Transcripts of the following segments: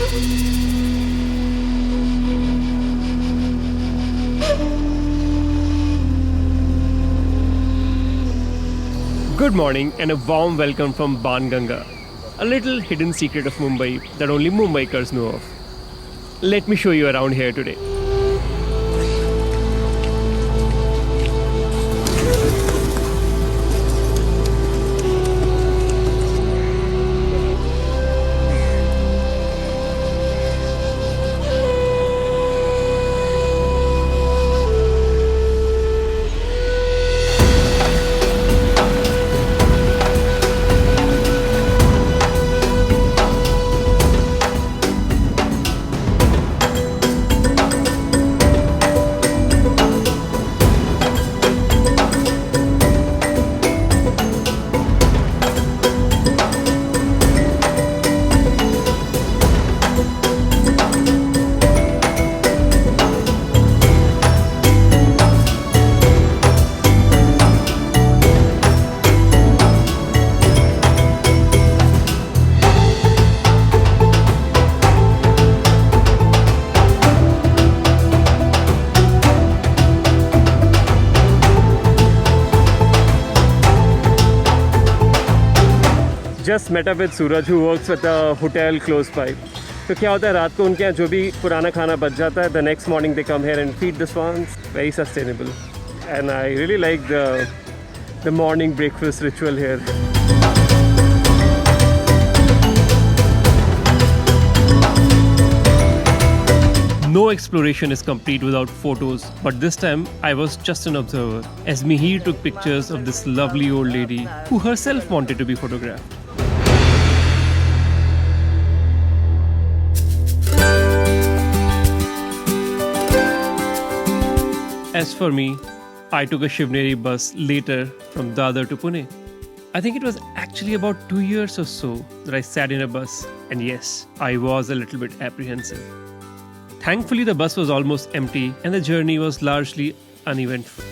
Good morning and a warm welcome from Banganga, a little hidden secret of Mumbai that only Mumbaikars know of. Let me show you around here today. Just met up with Suraj who works with a hotel close by. तो क्या होता है रात को उनके यहाँ जो भी पुराना खाना बच जाता है, the next morning they come here and feed the swans. Very sustainable, and I really like the morning breakfast ritual here. No exploration is complete without photos, but this time I was just an observer as Mihir took pictures of this lovely old lady who herself wanted to be photographed. As for me, I took a Shivneri bus later from Dadar to Pune. I think it was actually about 2 years or so that I sat in a bus, and yes, I was a little bit apprehensive. Thankfully, the bus was almost empty and the journey was largely uneventful.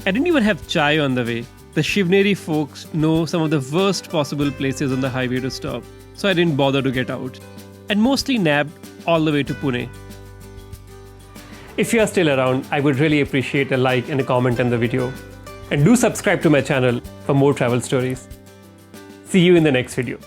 I didn't even have chai on the way. The Shivneri folks know some of the worst possible places on the highway to stop, so I didn't bother to get out, and mostly nabbed all the way to Pune. If you are still around, I would really appreciate a like and a comment on the video. And do subscribe to my channel for more travel stories. See you in the next video.